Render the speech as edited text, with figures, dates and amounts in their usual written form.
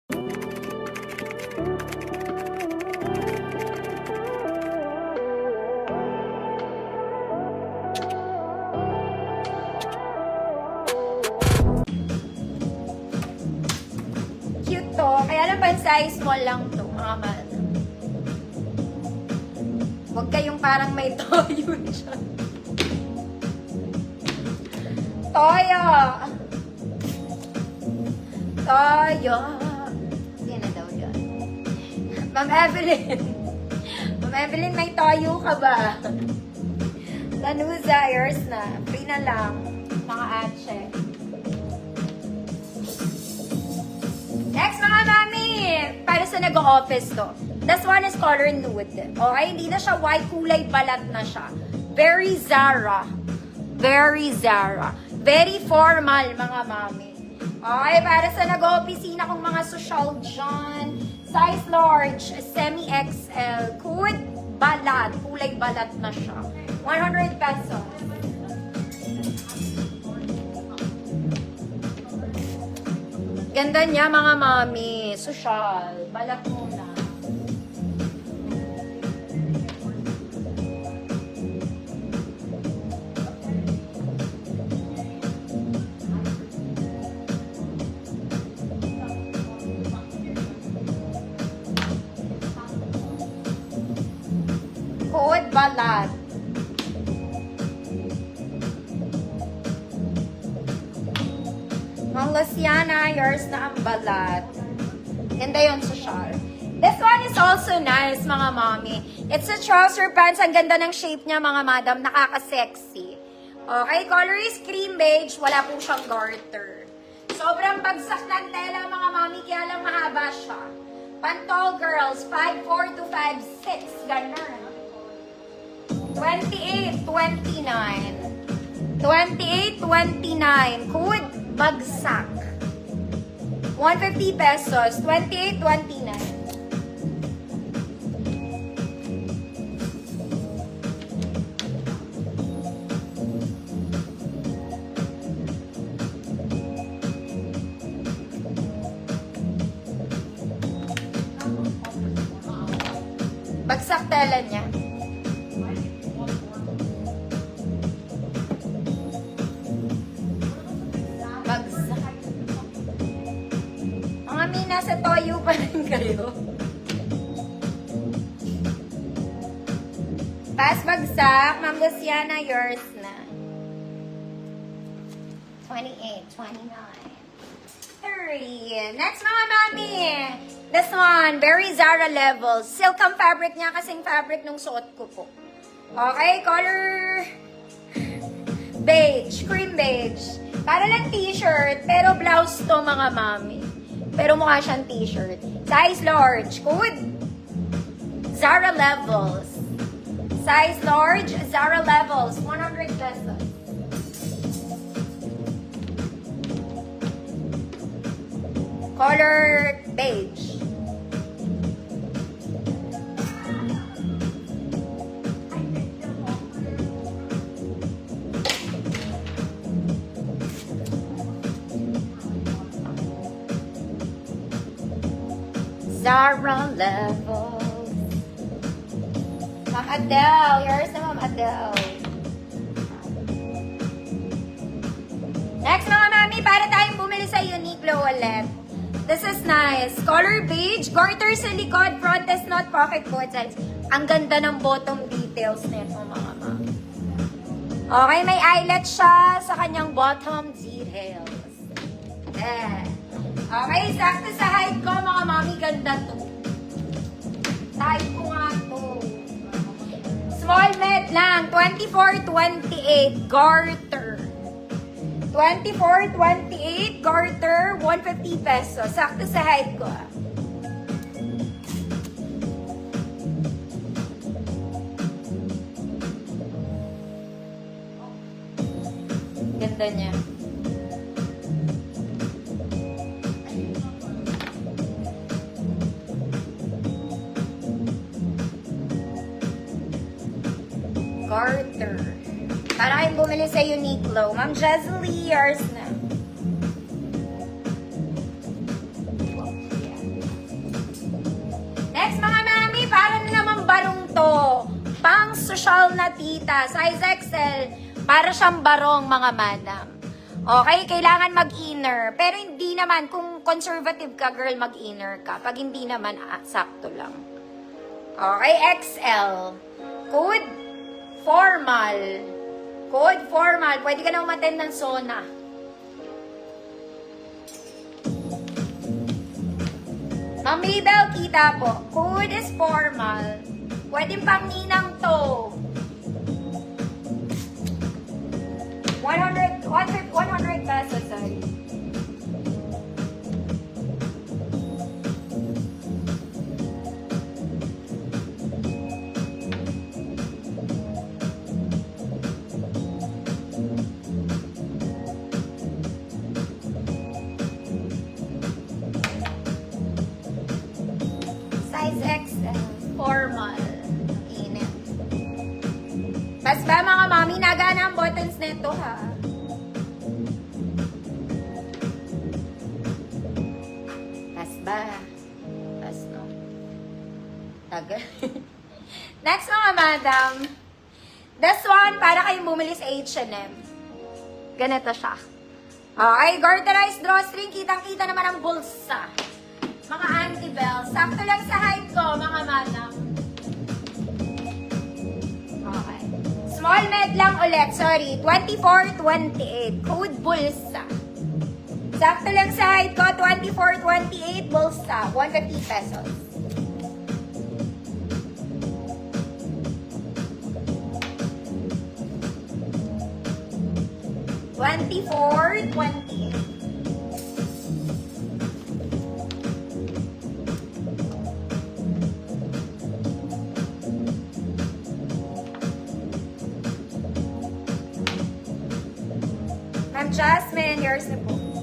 Cute to. Kaya lang pan size small lang to, mga man. Huwag kayong parang may toyo siya. Toyo! Toyo! Yan na daw yun. Ma'am Evelyn. Ma'am Evelyn, may toyo ka ba? Lanuza, yours na. Free na lang. Mga atche. Next, mga mami! Para sa nag-office to. This one is color nude. Okay? Hindi na siya white, kulay balat na siya. Very Zara. Very Zara. Very formal, mga mami. Okay? Para sa nag-opisina kong mga social dyan. Size large, semi-XL. Code balat. Kulay balat na siya. 100 pesos. Ganda niya, mga mami. Social. Balat muna. Code balat. Mang Luciana, yours na ang balat. Ganda yun, social. This one is also nice, mga mommy. It's a trouser pants. Ang ganda ng shape niya, mga madam. Nakaka-sexy. Okay, color is cream beige. Wala po siyang garter. Sobrang bagsak ng tela, mga mommy. Kaya lang mahaba siya. Pantol girls, 5'4" to 5'6". Ganun. 28, 29. 28, 29. Code bagsak. 150 pesos. 28, 29. Bagsak tela niya. Nasa toyo pa rin kayo. Pass bagsak. Ma'am Luciana, yours na. 28, 29, 30. Next, mga mami. This one, very Zara level. Silk ang fabric niya kasing fabric nung suot ko po. Okay, color beige, cream beige. Para lang t-shirt, pero blouse to, mga mami. Pero mukha siyang t-shirt. Size large. Code Zara levels. Size large, Zara levels. 100 pesos. Color beige. Zara levels. Ma'am Adele. Yours na, Ma'am Adele. Next, mga mami, para tayong bumili sa Uniqlo ulit. This is nice. Color beige. Garter sa likod. Front is not pocket both sides. Ang ganda ng bottom details nito, mga mami. Okay, may eyelet siya sa kanyang bottom details. There. Okay, sakto sa height ko, mga mami, ganda to. Sa height ko nga to. Small med lang, 24, 28, garter. 24, 28, garter, 150 pesos. Sakto sa height ko, ah. Ganda niya. Garter. Para kayong bumili sa Uniqlo. Ma'am Jezelie, yours na. official na tita. Size XL. Para siyang barong, mga madam. Okay, kailangan mag-inner. Pero hindi naman, kung conservative ka, girl, mag-inner ka. Pag hindi naman, sakto lang. Okay, XL. Code formal. Code formal. Pwede ka na umattend ng SONA. Ma'am Mabel, kita po. Code is formal. Pwede pang ninang to. 100 pesos, sorry. Size XL. Formal. Init. Basta mga mami, nagana ang buttons nito ha. Basta. Basta. Tagal. Next mga madam. This one, para kayong bumili sa H&M. Ganito siya. Okay, garterized drawstring. Kitang-kita naman ang bulsa. Mga anti-bell. Sakto lang sa height ko, mga madam. Okay. Small med lang ulit. Sorry. 24-28. Code bulsa. Sakto lang sa height ko. 24-28 bulsa. 150 pesos. $24.28. Ma'am Jasmine, yours na po.